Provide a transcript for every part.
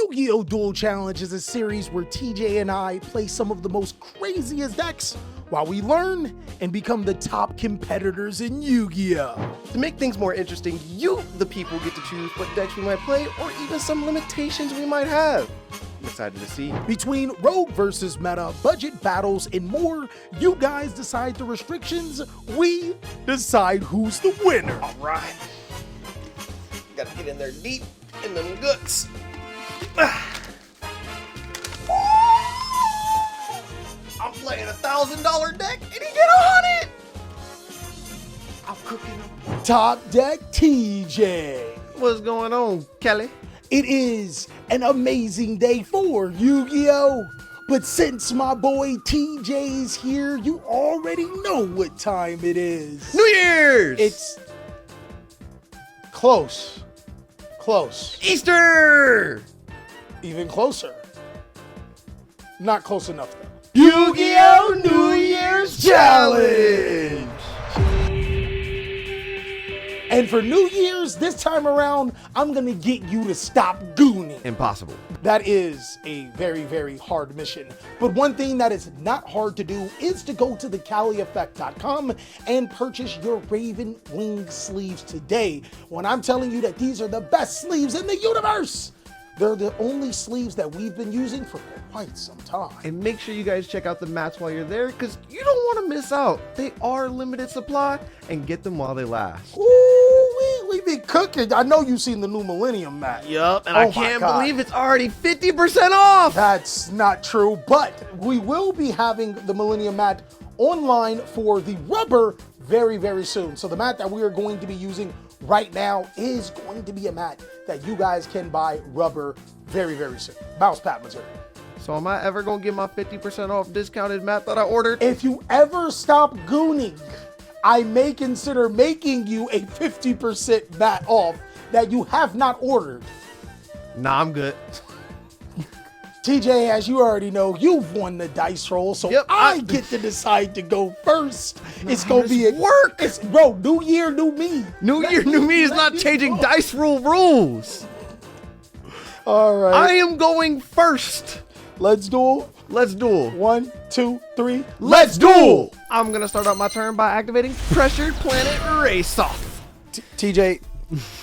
Yu-Gi-Oh! Duel Challenge is a series where TJ and I play some of the most craziest decks while we learn and become the top competitors in Yu-Gi-Oh! To make things more interesting, you, the people, get to choose what decks we might play or even some limitations we might have. I'm excited to see. Between rogue versus meta, budget battles, and more, you guys decide the restrictions, we decide who's the winner. All right. Gotta get in there deep in them guts. I'm playing $1,000 deck and he get 100. I'm cooking them. Top deck TJ. What's going on, Cali? It is an amazing day for Yu-Gi-Oh! But since my boy TJ is here, you already know what time it is. New Year's! It's close. Close. Easter! Even closer. Not close enough though. Yu-Gi-Oh! New Year's Challenge! And for New Year's, this time around, I'm gonna get you to stop gooning. Impossible. That is a very, very hard mission. But one thing that is not hard to do is to go to TheCaliEffect.com and purchase your Raven Wing sleeves today. When I'm telling you that these are the best sleeves in the universe, they're the only sleeves that we've been using for quite some time. And make sure you guys check out the mats while you're there, because you don't want to miss out. They are limited supply, and get them while they last. Ooh, we been cooking. I know you've seen the new Millennium mat. Yup, and Oh I my can't God. believe it's already 50% off. That's not true, but we will be having the Millennium mat online for the rubber very, very soon. So the mat that we are going to be using right now is going to be a mat that you guys can buy rubber very, very soon. Bounce pad material. So am I ever going to get my 50% off discounted mat that I ordered? If you ever stop gooning, I may consider making you a 50% mat off that you have not ordered. Nah, I'm good. TJ, as you already know, you've won the dice roll, so Yep, I get to decide to go first. It's gonna be a work. It's bro, new year, new me. New Year, New Me is not changing dice rule rules. All right, I am going first. let's duel. Let's duel. 1, 2, 3. Let's duel. I'm going to start out my turn by activating Pressured Planet Race Off. TJ,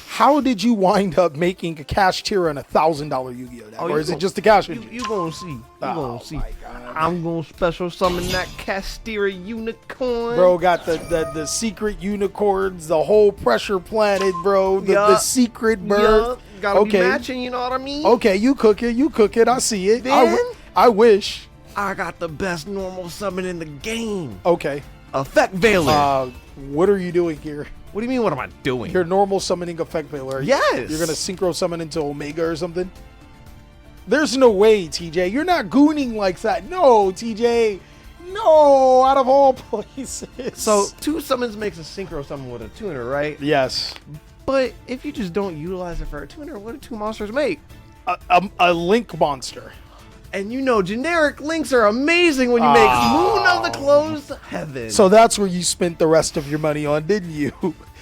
how did you wind up making a cash tier on $1,000 Yu-Gi-Oh deck, or is it just a cash tier? You gonna see. You gonna see. my God. I'm gonna special summon that Castira unicorn. Bro got the secret unicorns, the whole pressure planet, bro. The secret bird. Yeah, gotta be matching, you know what I mean? Okay, you cook it. I see it. Then- I wish. I got the best normal summon in the game. Okay. Effect Veiler. What are you doing here? What do you mean, what am I doing? Your normal summoning Effect Veiler. Yes. You're gonna synchro summon into Omega or something? There's no way, TJ. You're not gooning like that. No, TJ. No, out of all places. So, 2 summons makes a synchro summon with a tuner, right? yes. But if you just don't utilize it for a tuner, what do 2 monsters make? A link monster. And you know, generic links are amazing when you make Moon of the Closed Heaven. So that's where you spent the rest of your money on, didn't you?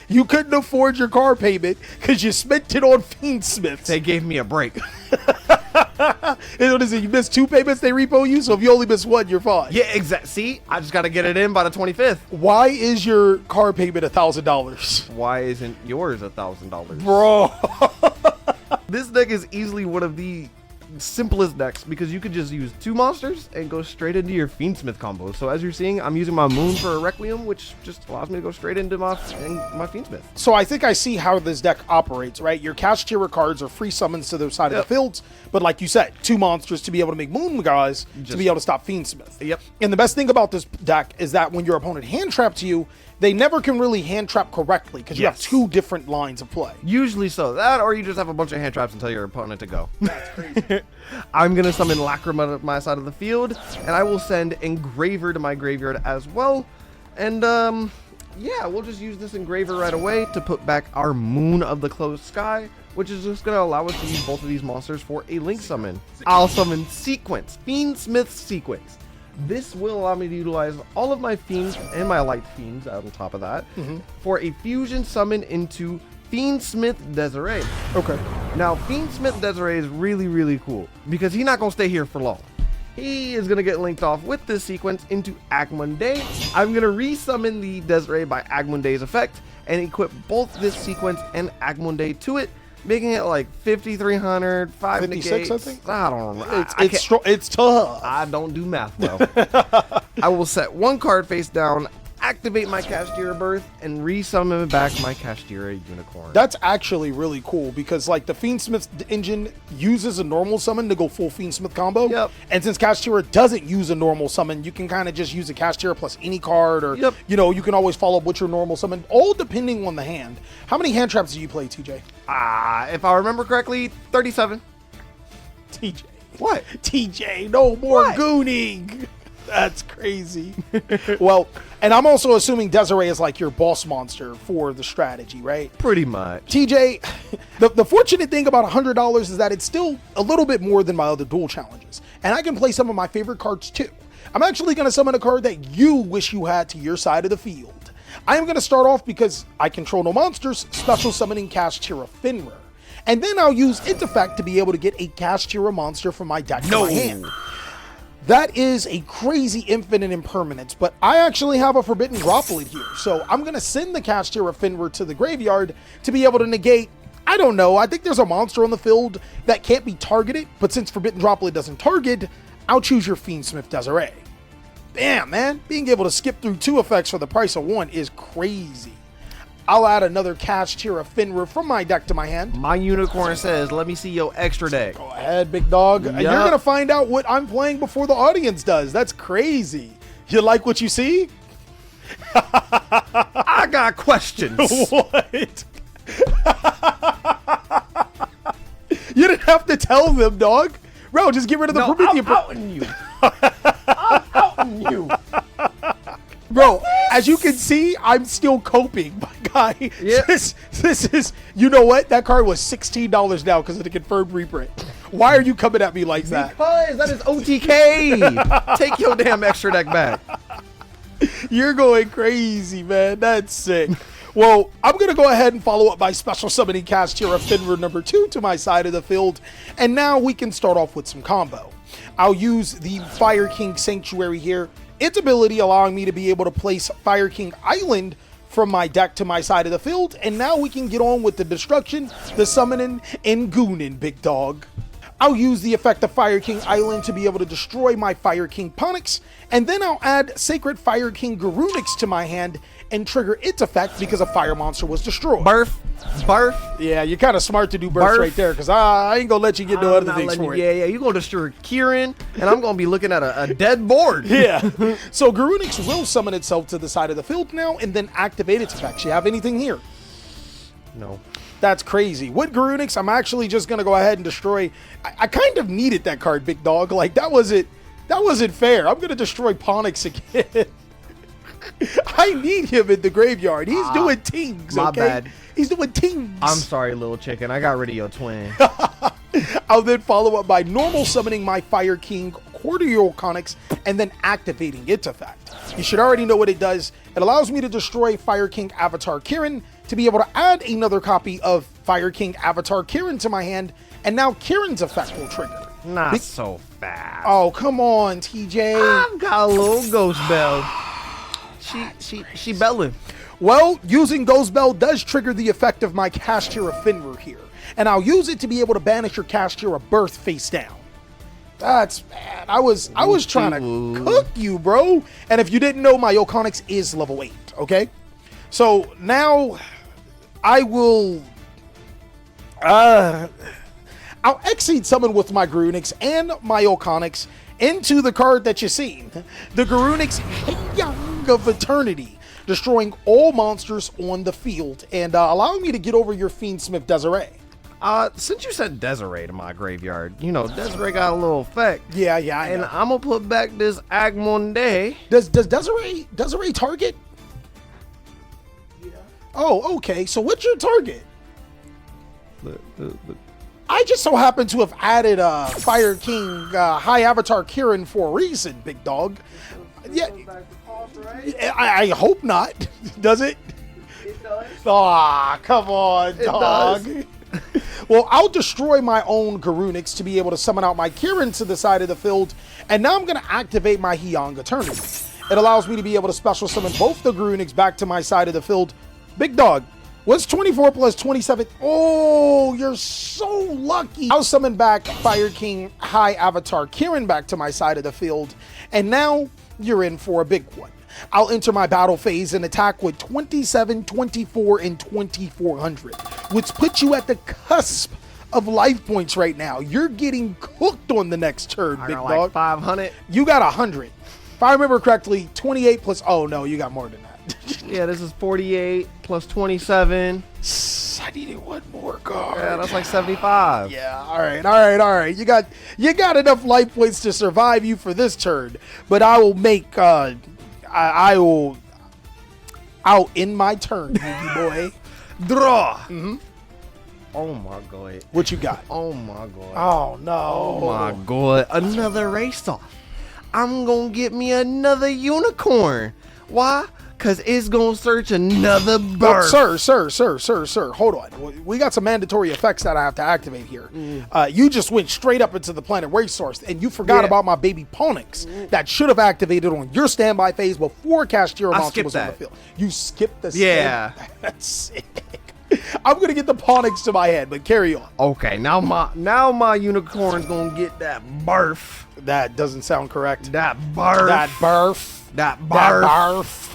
You couldn't afford your car payment because you spent it on Fiendsmith. they gave me a break. And what is it? You missed 2 payments, they repo you? So if you only miss 1, you're fine. Yeah, exactly. See, I just got to get it in by the 25th. Why is your car payment $1,000? Why isn't yours $1,000? Bro. This deck is easily one of the simplest decks because you could just use 2 monsters and go straight into your Fiendsmith combo. So as you're seeing, I'm using my Moon for a Requiem, which just allows me to go straight into my Fiendsmith. So I think I see how this deck operates, right? Your cash tier cards are free summons to the side of the fields, but like you said, 2 monsters to be able to make Moon guys to be able to stop Fiendsmith. Yep. And the best thing about this deck is that when your opponent hand traps you, they never can really hand trap correctly because you have 2 different lines of play. Usually so. That or you just have a bunch of hand traps and tell your opponent to go. That's crazy. I'm going to summon Lacrima to my side of the field, and I will send Engraver to my graveyard as well. And, yeah, we'll just use this Engraver right away to put back our Moon of the Closed Sky, which is just going to allow us to use both of these monsters for a link summon. I'll summon Sequence, Fiendsmith Sequence. This will allow me to utilize all of my Fiends and my Light Fiends on top of that for a fusion summon into Fiendsmith Desiree. Okay. Now, Fiendsmith Desiree is really, really cool because he's not going to stay here for long. He is going to get linked off with this sequence into Agmunde. I'm going to resummon the Desiree by Agmunde's effect and equip both this sequence and Agmunde to it, making it like 5,300, 5 56, negates. I think. I don't know. It's tough. I don't do math well. I will set one card face down, activate my Kashtira Birth, and resummon back my Kashtira Unicorn. That's actually really cool because like the Fiendsmith engine uses a normal summon to go full Fiendsmith combo. Yep. And since Kashtira doesn't use a normal summon, you can kind of just use a Kashtira plus any card, or you know, you can always follow up with your normal summon, all depending on the hand. How many hand traps do you play, TJ? If I remember correctly, 37. TJ. What? TJ, no more gooning. That's crazy. Well, and I'm also assuming Desiree is like your boss monster for the strategy, right? Pretty much. TJ, the fortunate thing about $100 is that it's still a little bit more than my other duel challenges. And I can play some of my favorite cards too. I'm actually going to summon a card that you wish you had to your side of the field. I am going to start off because I control no monsters, special summoning Kashtira Finra. And then I'll use its effect to be able to get a Kashtira monster from my deck to my hand. That is a crazy infinite impermanence, but I actually have a Forbidden Droplet here. So I'm going to send the Kashtira Finra to the graveyard to be able to negate, I don't know, I think there's a monster on the field that can't be targeted, but since Forbidden Droplet doesn't target, I'll choose your Fiendsmith Desiree. Damn, man, being able to skip through 2 effects for the price of 1 is crazy. I'll add another Kashtira Finra from my deck to my hand. My unicorn says, let me see your extra deck. Go ahead, big dog. Yep. And you're going to find out what I'm playing before the audience does. That's crazy. You like what you see? I got questions. What? You didn't have to tell them, dog. Bro, just get rid of the Promethean. I'm outing you. I'm outing you. Bro, as you can see, I'm still coping, my guy. Yep. This is, you know what? That card was $16 now because of the confirmed reprint. Why are you coming at me like that? Because that is OTK. Take your damn extra deck back. You're going crazy, man. That's sick. Well, I'm going to go ahead and follow up by special summoning Kashtira Finra number 2 to my side of the field. And now we can start off with some combo. I'll use the Fire King Sanctuary here. Its ability allowing me to be able to place Fire King Island from my deck to my side of the field. And now we can get on with the destruction, the summoning, and gooning, big dog. I'll use the effect of Fire King Island to be able to destroy my Fire King Ponix. And then I'll add Sacred Fire King Garunix to my hand and trigger its effect because a fire monster was destroyed. Barf. Yeah, you're kind of smart to do burst right there because I ain't gonna let you get no other things for it. Yeah, you're gonna destroy Kieran, and I'm gonna be looking at a dead board. Yeah. So Garunix will summon itself to the side of the field now and then activate its effects. You have anything here? No. That's crazy. With Garunix, I'm actually just gonna go ahead and destroy. I kind of needed that card, big dog. Like that wasn't fair. I'm gonna destroy Ponix again. I need him in the graveyard. He's doing things, my okay? bad. He's doing things. I'm sorry, little chicken. I got rid of your twin. I'll then follow up by normal summoning my Fire King Cordial Conix and then activating its effect. You should already know what it does. It allows me to destroy Fire King Avatar Kirin to be able to add another copy of Fire King Avatar Kirin to my hand, and now Kirin's effect will trigger. Not so fast. Oh, come on, TJ. I've got a little ghost bell. She belling. Well, using Ghost Bell does trigger the effect of my Kashtira Finra here, and I'll use it to be able to banish your Kashtira Birth face down. That's bad. I was trying to cook you, bro. And if you didn't know, my Oconix is level 8, okay? So now I will I'll Exceed summon with my Garunix and my Oconix into the card that you see, the Garunix Young of Eternity, destroying all monsters on the field and allowing me to get over your Fiendsmith Desiree. Since you said Desiree to my graveyard, you know, Desiree got a little effect. Yeah, I know. And I'm gonna put back this Agmunde. Does Desiree target? Yeah. Oh, okay. So what's your target? I just so happen to have added Fire King High Avatar Kirin for a reason, big dog. Yeah. I hope not. Does it? It does. Ah, come on, It dog. does. Well, I'll destroy my own Garunix to be able to summon out my Kirin to the side of the field, and now I'm going to activate my Hyang Eternity. It allows me to be able to special summon both the Garunix back to my side of the field. Big dog, what's 24 plus 27? Oh, you're so lucky. I'll summon back Fire King High Avatar Kirin back to my side of the field, and now you're in for a big one. I'll enter my battle phase and attack with 27, 24, and 2400, which puts you at the cusp of life points right now. You're getting cooked on the next turn, big got dog. like 500. You got 100. If I remember correctly, 28 plus, oh no, you got more than that. Yeah, this is 48 plus 27. I needed one more card. Yeah, that's like 75. Yeah, all right. You got enough life points to survive you for this turn, but I will make, I'll end my turn, Yugi boy. Draw. Oh my god. What you got? Oh my god. Oh no. Oh my god. Another race off. I'm gonna get me another unicorn. Why? Cause it's gonna search another bird. Sir, hold on. We got some mandatory effects that I have to activate here. You just went straight up into the planet Racehorse, and you forgot about my baby Ponix that should have activated on your standby phase before Cashtira Monster was on the field. You skipped the Yeah. That's sick. I'm gonna get the Ponix to my head, but carry on. Okay, now my unicorn's gonna get that barf. That doesn't sound correct. That barf. That barf. That barf. That barf.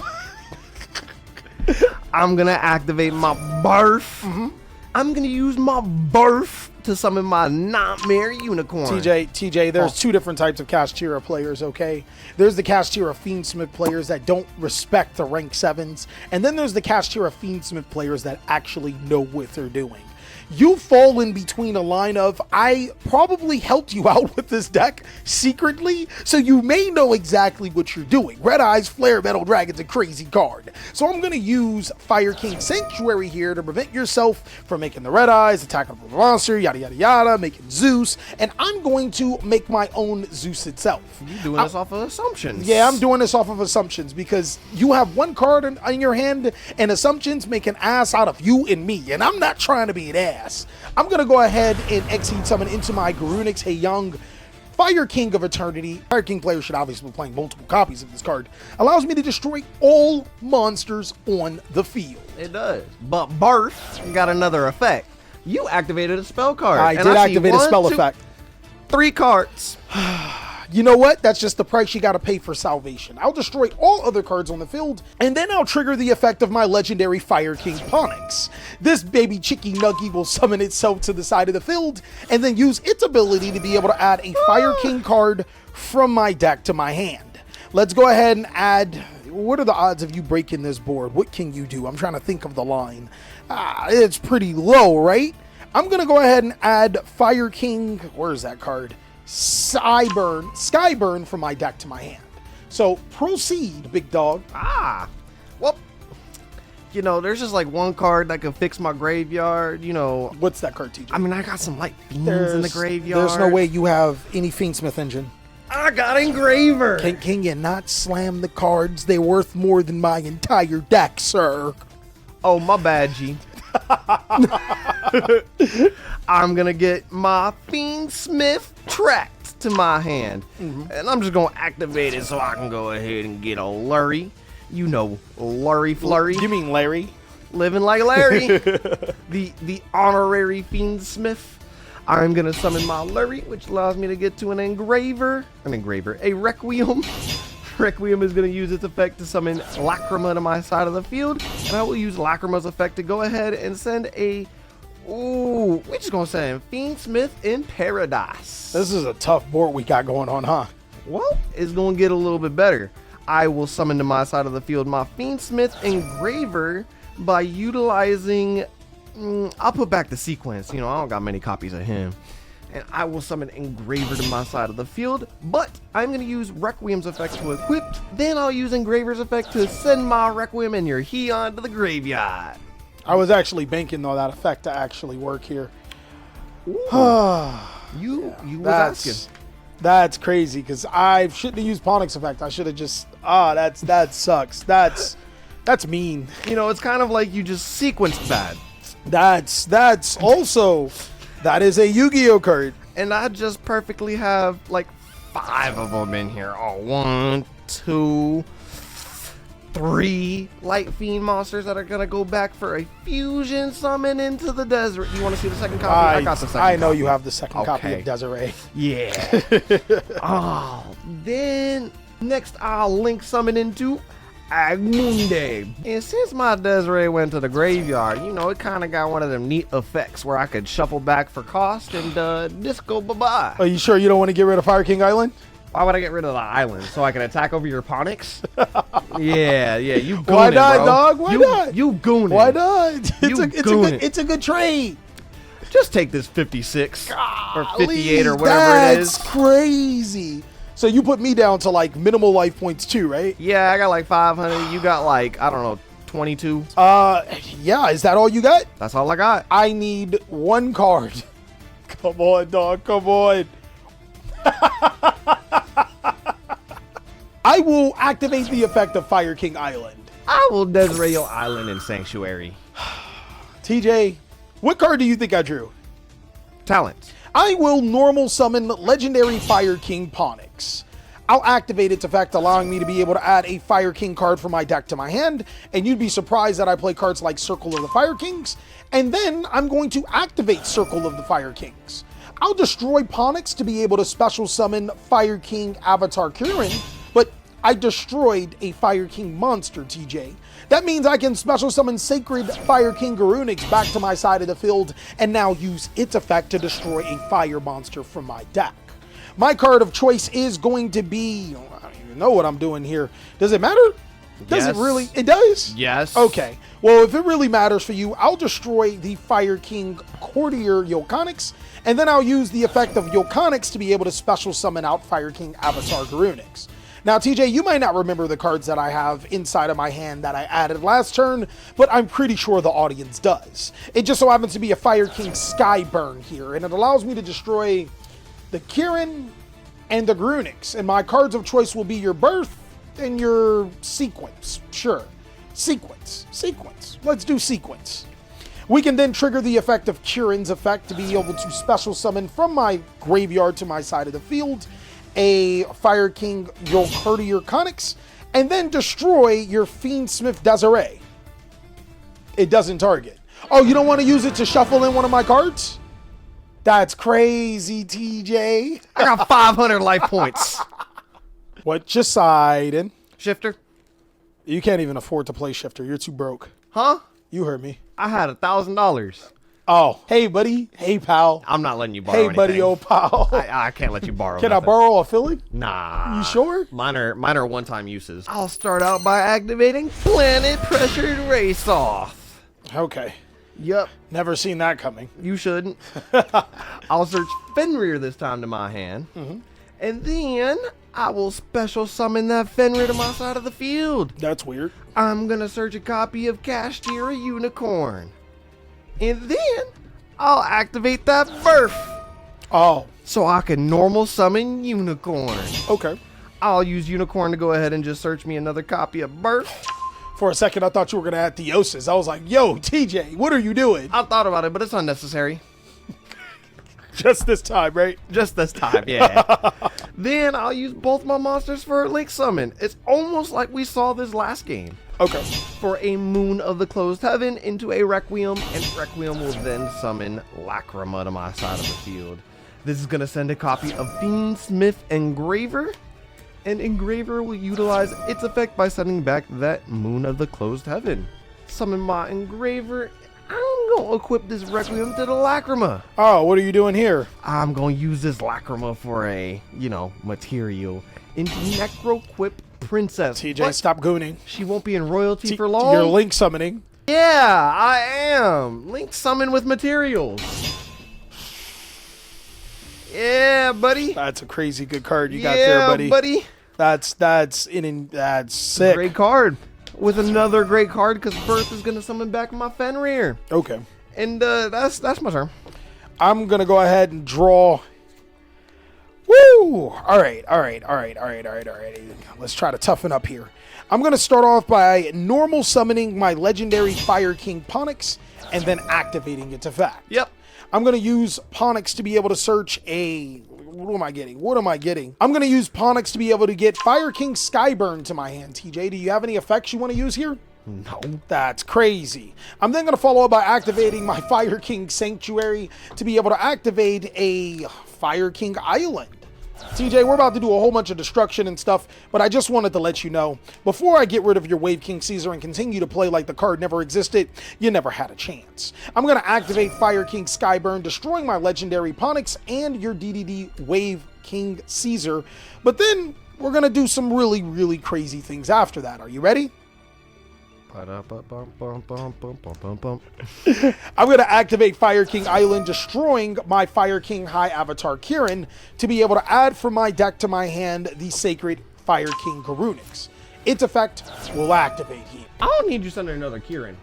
I'm gonna activate my barf. I'm gonna use my barf to summon my nightmare unicorn. TJ, there's two different types of Cashtira players, okay? There's the Cashtira Fiendsmith players that don't respect the rank 7s, and then there's the Cashtira Fiendsmith players that actually know what they're doing. You fall in between a line of, I probably helped you out with this deck secretly, so you may know exactly what you're doing. Red Eyes, Flare Metal Dragon's a crazy card. So I'm going to use Fire King Sanctuary here to prevent yourself from making the Red Eyes, attacking the monster, yada yada yada, making Zeus, and I'm going to make my own Zeus itself. You're doing this off of assumptions. Yeah, I'm doing this off of assumptions because you have one card in your hand and assumptions make an ass out of you and me, and I'm not trying to be an ass. I'm going to go ahead and exceed summon into my Garunix Hyang Fire King of Eternity. Fire King players should obviously be playing multiple copies of this card. Allows me to destroy all monsters on the field. It does. But Barf got another effect. You activated a spell card. I did activate a spell effect. 3 cards. You know what? That's just the price you got to pay for salvation. I'll destroy all other cards on the field, and then I'll trigger the effect of my legendary Fire King Ponix. This baby chicky nuggy will summon itself to the side of the field, and then use its ability to be able to add a Fire King card from my deck to my hand. Let's go ahead and add... What are the odds of you breaking this board? What can you do? I'm trying to think of the line. It's pretty low, right? I'm going to go ahead and add Fire King... Where is that card? Skyburn from my deck to my hand. So proceed, big dog. Well, you know, there's just like one card that can fix my graveyard, you know. What's that card, TJ? I mean, I got some like fiends in the graveyard. There's no way you have any Fiendsmith engine. I got Engraver. Can you not slam the cards? They're worth more than my entire deck, sir. Oh, my bad, G. I'm gonna get my Fiendsmith tracked to my hand, and I'm just gonna activate it so I can go ahead and get a Lurry. You know, Lurry Flurry. You mean Larry? Living like Larry. the honorary Fiendsmith. I'm gonna summon my Lurry, which allows me to get to a Requiem. Requiem is going to use its effect to summon Lacrima to my side of the field, and I will use Lacrima's effect to go ahead and send a... Ooh, we're just going to send Fiendsmith in Paradise. This is a tough board we got going on, huh? Well, it's going to get a little bit better. I will summon to my side of the field my Fiendsmith Engraver by utilizing... I'll put back the sequence. You know, I don't got many copies of him. And I will summon Engraver to my side of the field, but I'm going to use Requiem's effect to equip, then I'll use Engraver's effect to send my Requiem and your Heian to the graveyard. I was actually banking on that effect to actually work here. You was asking. That's crazy, because I shouldn't have used Ponix effect. I should have just, that sucks. That's That's mean. You know, it's kind of like you just sequenced bad. That's also, that is a Yu-Gi-Oh card. And I just perfectly have like 5 of them in here. Oh, 1, 2, 3 Light Fiend monsters that are gonna go back for a fusion summon into the desert. You want to see the second copy? I got the second I know copy. you have the second copy of Desiree. Yeah. Oh, then next I'll link summon into Agmunde. And since my Desiree went to the graveyard, you know, it kind of got one of them neat effects where I could shuffle back for cost and disco bye-bye. Are you sure you don't want to get rid of Fire King Island? Why would I get rid of the island? So I can attack over your Ponics? Yeah, you gooning, Why not, bro. dog? Why not? You gooning. Why not? It's a good trade. Just take this 56 or 58 or whatever That's it is. crazy. So you put me down to like minimal life points too, right? Yeah, I got like 500. You got like, I don't know, 22. Yeah, is that all you got? That's all I got. I need 1 card. Come on, dog, come on. I will activate the effect of Fire King Island. I will Desiree your island in Sanctuary. TJ, what card do you think I drew? Talents. I will normal summon Legendary Fire King Ponix. I'll activate its effect, allowing me to be able to add a Fire King card from my deck to my hand, and you'd be surprised that I play cards like Circle of the Fire Kings, and then I'm going to activate Circle of the Fire Kings. I'll destroy Ponix to be able to special summon Fire King Avatar Kirin, but I destroyed a Fire King monster, TJ. That means I can special summon Sacred Fire King Garunix back to my side of the field and now use its effect to destroy a fire monster from my deck. My card of choice is going to be, I don't even know what I'm doing here. Does it matter? Does Yes. it really? It does? Yes. Okay. Well, if it really matters for you, I'll destroy the Fire King Courtier Yoconyx, and then I'll use the effect of Yoconyx to be able to special summon out Fire King Avatar Garunix. Now, TJ, you might not remember the cards that I have inside of my hand that I added last turn, but I'm pretty sure the audience does. It just so happens to be a Fire King Skyburn here, and it allows me to destroy the Kirin and the Garunix, and my cards of choice will be your Birth and your Sequence. Sure. Sequence. Let's do Sequence. We can then trigger the effect of Kirin's effect to be able to special summon from my graveyard to my side of the field a Fire King Courtier Conyx, and then destroy your Fiendsmith Desiree. It doesn't target. Oh, you don't want to use it to shuffle in one of my cards? That's crazy, TJ. I got 500 life points. What you siding? Shifter. You can't even afford to play Shifter. You're too broke. Huh? You heard me. I had $1,000. Oh, hey, buddy. Hey, pal. I'm not letting you borrow Hey, anything. buddy, old pal. I can't let you borrow Can I nothing. borrow a Philly? Nah. You sure? Mine are one-time uses. I'll start out by activating Planet Pressured Race Off. Okay. Yup. Never seen that coming. You shouldn't. I'll search Fenrir this time to my hand. And then I will special summon that Fenrir to my side of the field. That's weird. I'm going to search a copy of Kashtira Unicorn. And then I'll activate that Birth. Oh, So I can normal summon Unicorn. okay. I'll use Unicorn to go ahead and just search me another copy of Birth. For a second, I thought you were going to add Theosis. I was like, yo, TJ, what are you doing? I thought about it, but it's unnecessary. Just this time, right? Just this time, yeah. Then I'll use both my monsters for a Link Summon. It's almost like we saw this last game. Okay. For a Moon of the Closed Heaven into a Requiem, and Requiem will then summon Lacrima to my side of the field. This is going to send a copy of Fiendsmith Engraver, and Engraver will utilize its effect by sending back that Moon of the Closed Heaven. Summon my Engraver. I'm going to equip this Requiem to the Lacrima. Oh, what are you doing here? I'm going to use this Lacrima for a, material into Necroquip Princess. TJ, But stop gooning. she won't be in royalty for long. You're Link summoning. Yeah, I am. Link summon with materials. Yeah, buddy. That's a crazy good card you got there, buddy. buddy. That's sick. Great card. With another great card because Birth is going to summon back my Fenrir. Okay. And that's my turn. I'm going to go ahead and draw. Woo! Woo! All right. Let's try to toughen up here. I'm going to start off by normal summoning my legendary Fire King Ponix and then activating its effect. Yep. I'm going to use Ponix to be able to search a... What am I getting? I'm going to use Ponix to be able to get Fire King Skyburn to my hand. TJ, do you have any effects you want to use here? No. That's crazy. I'm then going to follow up by activating my Fire King Sanctuary to be able to activate a Fire King Island. TJ, we're about to do a whole bunch of destruction and stuff, but I just wanted to let you know, before I get rid of your Wave King Caesar and continue to play like the card never existed, you never had a chance. I'm going to activate Fire King Skyburn, destroying my legendary Ponix and your DDD Wave King Caesar, but then we're going to do some really, really crazy things after that. Are you ready? I'm going to activate Fire King Island, destroying my Fire King High Avatar Kirin to be able to add from my deck to my hand the Sacred Fire King Garunix. Its effect will activate here. I don't need you sending another Kirin.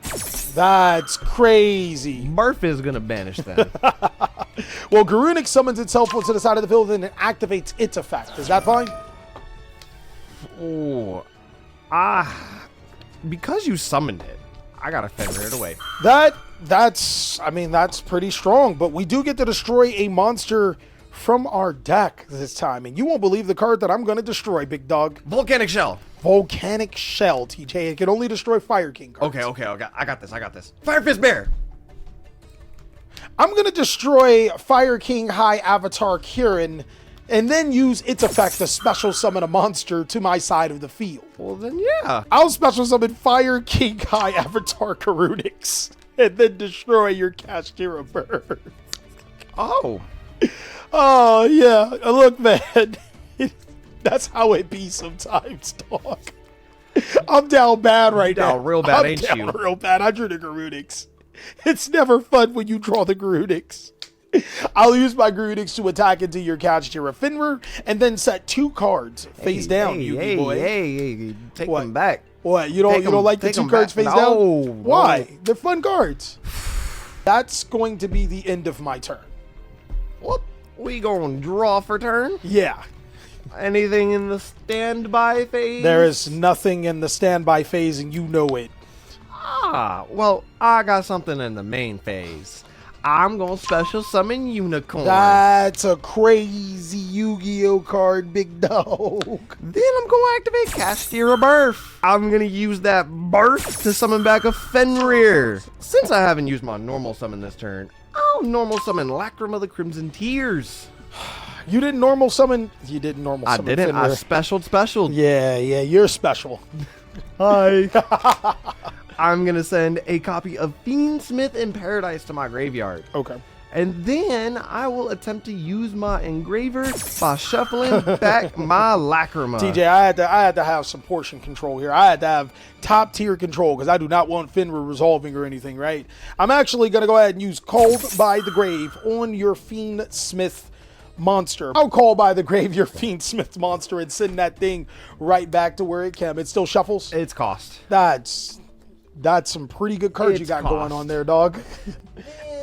That's crazy. Murph is going to banish them. Well, Garunix summons itself to the side of the field and it activates its effect. Is that fine? Oh. Because you summoned it, I gotta Fenrir it away. That's pretty strong, but we do get to destroy a monster from our deck this time, and you won't believe the card that I'm going to destroy, big dog. Volcanic Shell. Volcanic Shell, TJ. It can only destroy Fire King cards. Okay. I got this. Fire Fist Bear. I'm going to destroy Fire King High Avatar Kirin, and then use its effect to special summon a monster to my side of the field. Well, then, yeah. I'll special summon Fire King High Avatar Garunix, and then destroy your Kashtira bird. Oh. Oh, yeah. Look, man. That's how it be sometimes, dog. I'm down bad right now. Down real bad, ain't you? Real bad. I drew the Garunix. It's never fun when you draw the Garunix. I'll use my Garunix to attack into your Kashtira Fenrir, and then set 2 cards face down, Yugi boy. Hey, take them back. What? You don't like the 2 cards face down? Why? No. They're fun cards. That's going to be the end of my turn. What? We gonna draw for turn? Yeah. Anything in the standby phase? There is nothing in the standby phase, and you know it. Well, I got something in the main phase. I'm gonna special summon Unicorn. That's a crazy Yu-Gi-Oh card, big dog. Then I'm gonna activate Kashtira Birth. I'm gonna use that Birth to summon back a Fenrir. Since I haven't used my normal summon this turn, I'll normal summon Lacrima the Crimson Tears. You didn't normal summon. You didn't normal summon. I didn't. Fenrir. I special. Yeah, you're special. Hi. I'm going to send a copy of Fiendsmith in Paradise to my graveyard. Okay. And then I will attempt to use my engraver by shuffling back my Lacrima. TJ, I had to have some portion control here. I had to have top tier control because I do not want Fenrir resolving or anything, right? I'm actually going to go ahead and use Called by the Grave on your Fiendsmith monster. I'll call by the grave your Fiendsmith monster and send that thing right back to where it came. It still shuffles? It's cost. That's some pretty good cards you got going on there, dog.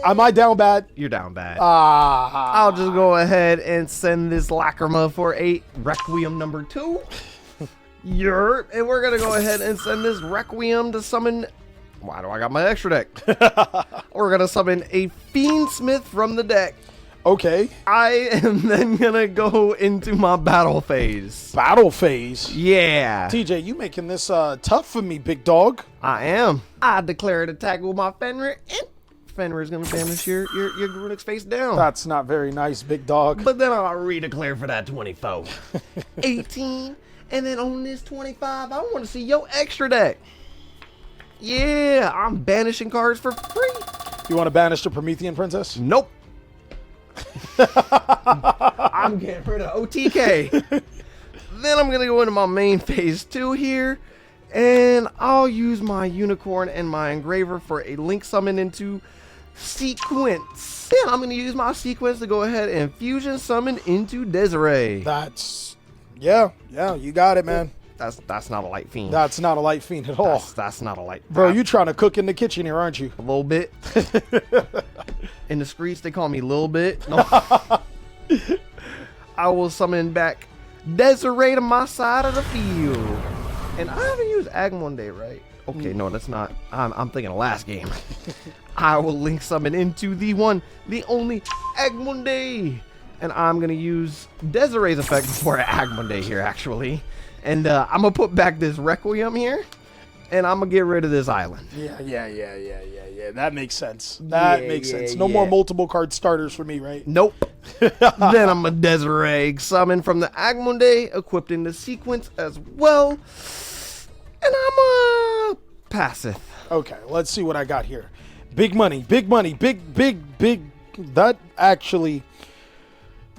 Am I down bad? You're down bad. I'll just go ahead and send this Lacrima for a Requiem number 2. And we're going to go ahead and send this Requiem to summon... Why do I got my extra deck? We're going to summon a Fiendsmith from the deck. Okay. I am then going to go into my battle phase. Battle phase? Yeah. TJ, you making this tough for me, big dog. I am. I declare an attack with my Fenrir, and Fenrir is going to banish your Garunix face down. That's not very nice, big dog. But then I'll redeclare for that 24. 18, and then on this 25, I want to see your extra deck. Yeah, I'm banishing cards for free. You want to banish the Promethean Princess? Nope. I'm getting rid of OTK. Then I'm going to go into my main phase 2 here. And I'll use my Unicorn and my Engraver for a link summon into Sequence. Then I'm going to use my Sequence to go ahead and fusion summon into Desiree. Yeah, you got it, man. That's not a light fiend. That's not a light fiend at all. That's not a light. Bro, you trying to cook in the kitchen here, aren't you? A little bit. In the streets, they call me Lil Bit. No. I will summon back Desiree to my side of the field. And I haven't used Agmonde, right? Okay, no, that's not. I'm thinking of last game. I will link summon into the one, the only Agmonde. And I'm going to use Desiree's effect before Agmonde here, actually. And I'm going to put back this Requiem here. And I'm going to get rid of this island. Yeah. That makes sense. That makes sense. No more multiple card starters for me, right? Nope. Then I'm a Desiree summon from the Agmonde, equipped in the sequence as well. And I'm a Passeth. Okay, let's see what I got here. Big money. That actually,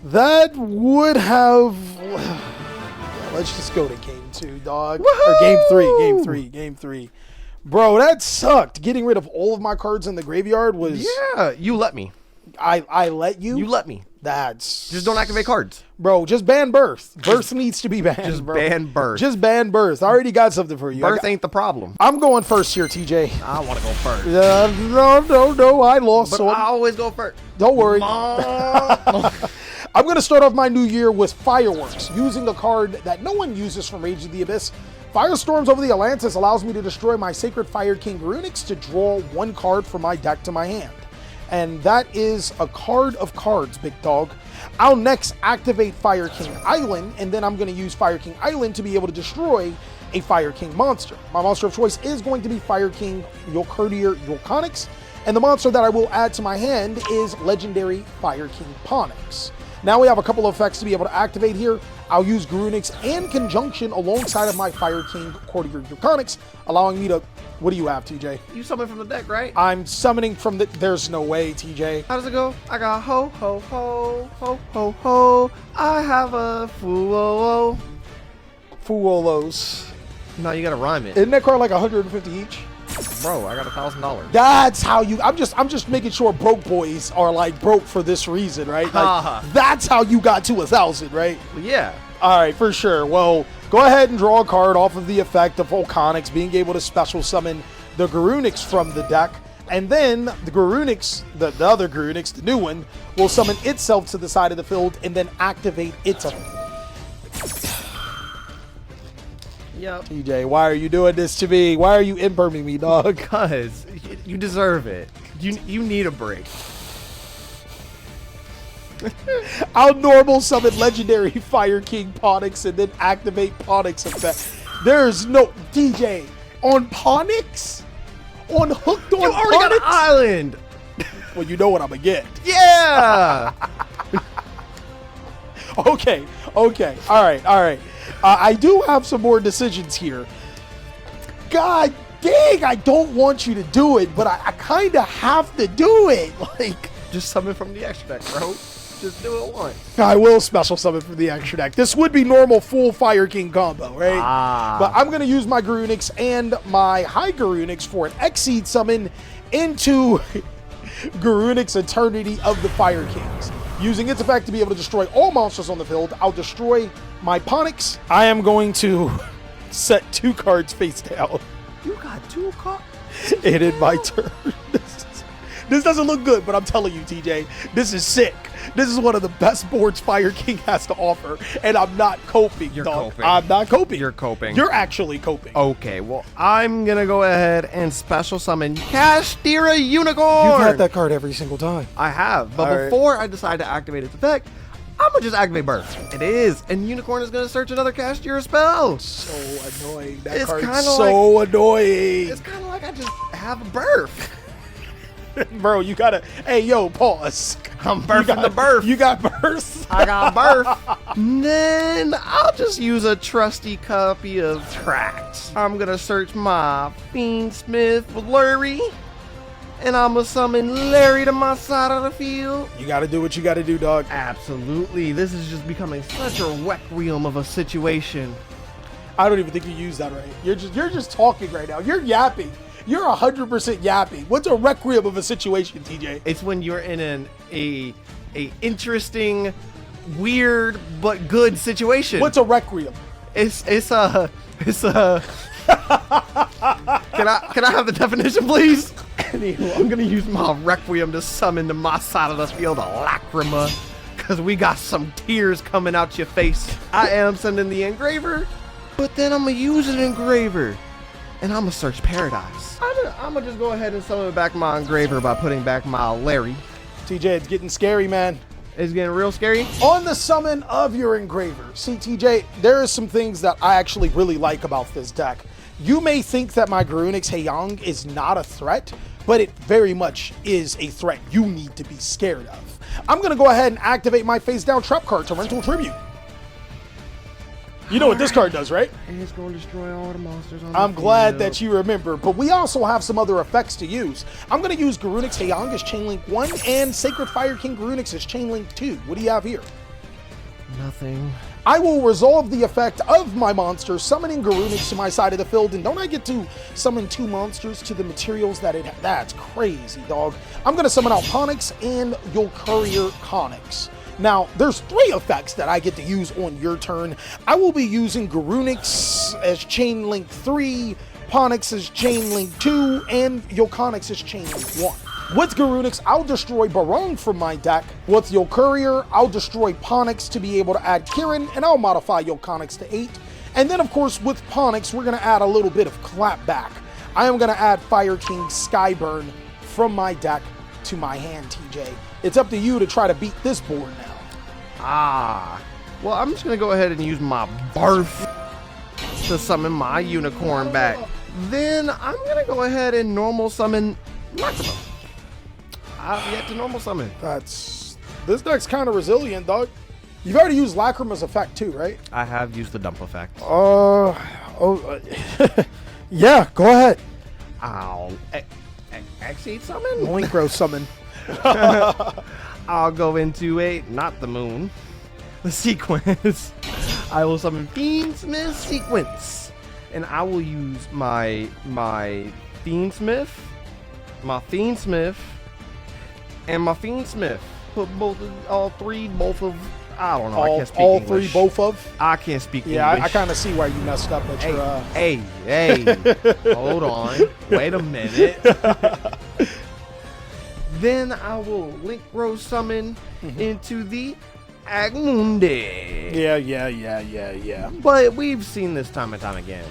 that would have, let's just go to game 2, dog. Woohoo! Or game three. Bro, that sucked. Getting rid of all of my cards in the graveyard was... Yeah, you let me. I let you? You let me. That's... Just don't activate cards. Bro, just ban Birth. Birth needs to be banned, Just bro. ban Birth. Just ban Birth. I already got something for you. Birth ain't the problem. I'm going first here, TJ. I want to go first. No, I lost. But So I always go first. don't worry. Mom. I'm going to start off my new year with Fireworks, using a card that no one uses from Rage of the Abyss. Firestorms over the Atlantis allows me to destroy my Sacred Fire King Runix to draw one card from my deck to my hand. And that is a card of cards, big dog. I'll next activate Fire King Island, and then I'm going to use Fire King Island to be able to destroy a Fire King monster. My monster of choice is going to be Fire King Courtier Yulconix, and the monster that I will add to my hand is Legendary Fire King Ponix. Now we have a couple of effects to be able to activate here. I'll use Garunix and Conjunction alongside of my Fire King Courtier Yulconix, allowing me to... What do you have, TJ? You summon from the deck, right? I'm summoning from the... There's no way, TJ. How does it go? I got ho, ho, ho, ho, ho, ho. I have a Fuolo. Fuolos. No, you gotta rhyme it. Isn't that card like 150 each? Bro, I got $1,000. That's how you... I'm just making sure broke boys are like broke for this reason, right? Like, that's how you got to 1,000, right? Well, yeah. All right, for sure. Well, go ahead and draw a card off of the effect of Volcanics, being able to special summon the Garunix from the deck. And then the Garunix, the other Garunix, the new one, will summon itself to the side of the field and then activate its effect. Yep. TJ, why are you doing this to me? Why are you imperming me, dog? Because you deserve it. You need a break. I'll normal summon Legendary Fire King Ponix and then activate Ponix effect. There's no... DJ, on Ponix? On Hooked on You already got an Ponix? island. Well, you know what I'm gonna get. Yeah. Okay. All right. I do have some more decisions here. God dang, I don't want you to do it, but I kind of have to do it. Like, Just summon from the extra deck, bro. Just do it once. I will special summon from the extra deck. This would be normal full Fire King combo, right? But I'm going to use my Garunix and my High Garunix for an Exceed summon into Garunix Eternity of the Fire Kings. Using its effect to be able to destroy all monsters on the field, I'll destroy my Ponix. I am going to set 2 cards face down. You got 2 cards? And in my turn. This doesn't look good, but I'm telling you, TJ, this is sick. This is one of the best boards Fire King has to offer, and I'm not coping, You're dog. coping. I'm not coping. You're coping. You're actually coping. Okay, well, I'm going to go ahead and special summon Kashtira Unicorn. You've had that card every single time. I have, but All right. before I decide to activate its effect, I'm going to just activate Burst. It is, and Unicorn is going to search another Kashtira spell. So annoying. That It's card's kinda so annoying. It's kind of like I just have a birth. Bro, you gotta... Hey, yo, pause. I'm birthing the birth. You got birth? I got birth. Then I'll just use a trusty copy of Tracts. I'm gonna search my Fiendsmith with Larry, and I'm gonna summon Larry to my side of the field. You gotta do what you gotta do, dog. Absolutely, this is just becoming such a requiem of a situation. I don't even think you used that right. You're just talking right now. You're yapping. You're 100% yapping. What's a requiem of a situation, TJ? It's when you're in a interesting, weird but good situation. What's a requiem? It's a Can I have the definition, please? Anywho, I'm gonna use my Requiem to summon to my side of the field a Lacrima, because we got some tears coming out your face. I am sending the engraver, but then I'm going to use an engraver, and I'm going to search paradise. I'm going to just go ahead and summon back my engraver by putting back my Larry. TJ, it's getting scary, man. It's getting real scary. On the summon of your engraver. See, TJ, there are some things that I actually really like about this deck. You may think that my Garunix Haeyang is not a threat, but it very much is a threat you need to be scared of. I'm going to go ahead and activate my face down trap card, Torrential Tribute. You know what this card does, right? It's going to destroy all the monsters on the I'm glad field. that you remember, but we also have some other effects to use. I'm going to use Garunix Haeyang as Chainlink 1 and Sacred Fire King Garunix as Chainlink 2. What do you have here? Nothing. I will resolve the effect of my monster, summoning Garunix to my side of the field, and don't I get to summon 2 monsters to the materials that it has? That's crazy, dog. I'm going to summon out Ponix and your Courier Conix. Now, there's 3 effects that I get to use on your turn. I will be using Garunix as Chainlink 3, Ponix as Chainlink 2, and Yoconyx as Chainlink 1. With Garunix, I'll destroy Barong from my deck. With your Courier, I'll destroy Ponix to be able to add Kirin, and I'll modify Yoconyx to 8. And then, of course, with Ponix, we're going to add a little bit of clapback. I am going to add Fire King Skyburn from my deck to my hand, TJ. It's up to you to try to beat this board now. Well, I'm just going to go ahead and use my Barf to summon my Unicorn back. Then I'm going to go ahead and normal summon Lacrima. I've yet to normal summon. This deck's kind of resilient, dog. You've already used Lacrima's effect too, right? I have used the dump effect. Yeah, go ahead. I'll X8 summon? Linkro summon. I'll go into not the moon, the sequence. I will summon Fiendsmith sequence, and I will use my Fiendsmith, and my Fiendsmith. Put both of. I don't know. I can't speak all English. 3, both of. I can't speak Yeah, English. I kind of see why you messed up at your. Hey, hold on. Wait a minute. Then I will Link Rose summon into the Agmundi. Yeah. But we've seen this time and time again.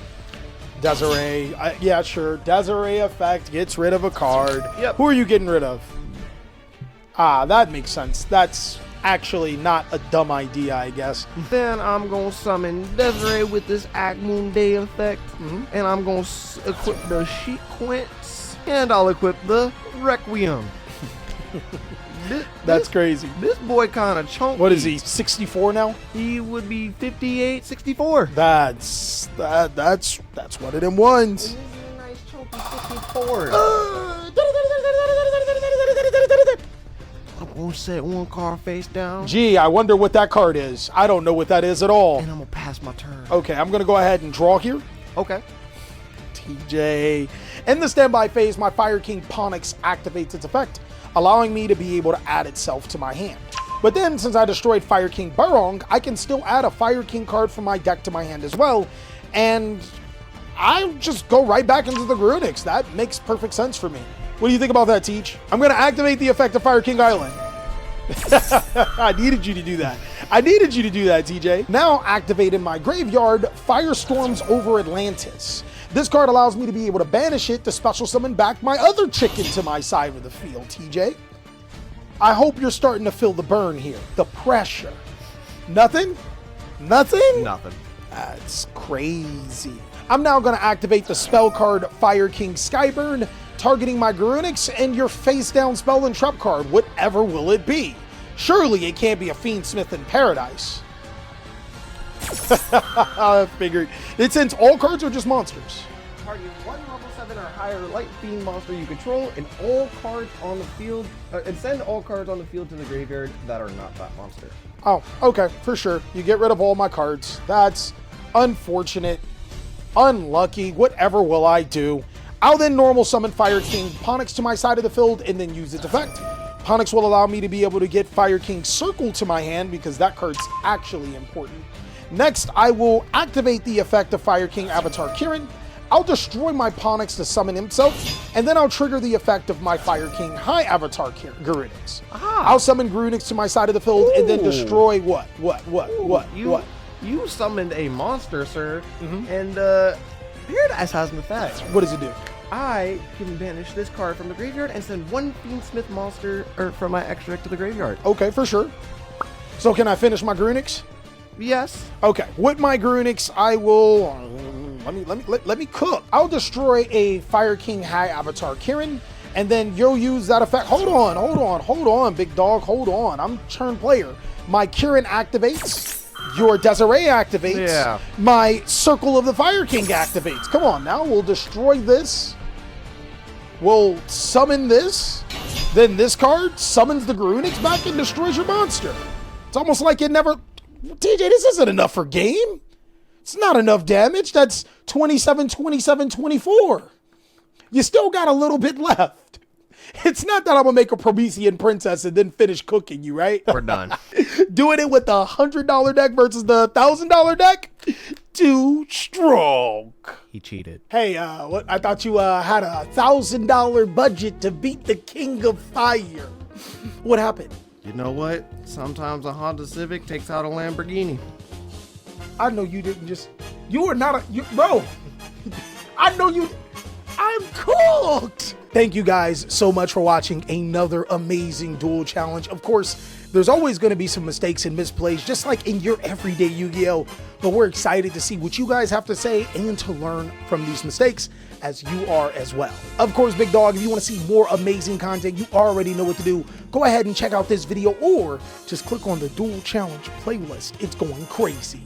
Desiree, yeah, sure. Desiree effect gets rid of a card. Yep. Who are you getting rid of? That makes sense. That's actually not a dumb idea, I guess. Then I'm going to summon Desiree with this Agmundi effect. And I'm going to equip the Sequence. And I'll equip the Requiem. That's crazy. This boy kind of chunky. What is he, 64 now? He would be 58, 64. That's one of them ones. This is a nice chunky 64. I'm going to set 1 card face down. Gee, I wonder what that card is. I don't know what that is at all. And I'm going to pass my turn. Okay, I'm going to go ahead and draw here. Okay. TJ. In the standby phase, my Fire King Ponix activates its effect, allowing me to be able to add itself to my hand. But then, since I destroyed Fire King Barong, I can still add a Fire King card from my deck to my hand as well, and I'll just go right back into the Garunix. That makes perfect sense for me. What do you think about that, Teach? I'm going to activate the effect of Fire King Island. I needed you to do that. TJ. Now activate in my graveyard, Firestorms over Atlantis. This card allows me to be able to banish it to special summon back my other chicken to my side of the field, TJ. I hope you're starting to feel the burn here, the pressure. Nothing? Nothing. That's crazy. I'm now going to activate the spell card Fire King Skyburn, targeting my Garunix and your face down spell and trap card, whatever will it be. Surely it can't be a Fiendsmith in Paradise. I figured. It sends all cards or just monsters? Target 1 level 7 or higher light fiend monster you control, and all cards on the field, and send all cards on the field to the graveyard that are not that monster. Oh, okay, for sure. You get rid of all my cards. That's unfortunate, unlucky. Whatever will I do? I'll then normal summon Fire King Ponix to my side of the field and then use its effect. Ponix will allow me to be able to get Fire King Circle to my hand because that card's actually important. Next, I will activate the effect of Fire King Avatar Kirin. I'll destroy my Ponix to summon himself, and then I'll trigger the effect of my Fire King High Avatar Garunix. I'll summon Garunix to my side of the field and then destroy what? You summoned a monster, sir, and Paradise has an effect. What does it do? I can banish this card from the graveyard and send one Fiendsmith monster from my extra deck to the graveyard. Okay, for sure. So can I finish my Garunix? Yes. Okay, with my Garunix, I will let me cook. I'll destroy a Fire King High Avatar Kirin, and then you'll use that effect. Hold on, big dog, hold on. I'm turn player. My Kirin activates. Your Desiree activates. Yeah. My Circle of the Fire King activates. Come on now, we'll destroy this. We'll summon this. Then this card summons the Garunix back and destroys your monster. It's almost like it never... TJ, this isn't enough for game. It's not enough damage. That's 27, 27, 24. You still got a little bit left. It's not that I'm going to make a Promethean princess and then finish cooking you, right? We're done. Doing it with the $100 deck versus the $1,000 deck? Too strong. He cheated. Hey, what? I thought you had a $1,000 budget to beat the King of Fire. What happened? You know what? Sometimes a Honda Civic takes out a Lamborghini. I know you didn't just... You are not a... bro. I know you... I'm cooked. Thank you guys so much for watching another amazing Duel challenge. Of course, there's always going to be some mistakes and misplays, just like in your everyday Yu-Gi-Oh! But we're excited to see what you guys have to say and to learn from these mistakes, as you are as well. Of course, Big Dog, if you want to see more amazing content, you already know what to do. Go ahead and check out this video, or just click on the Duel challenge playlist. It's going crazy.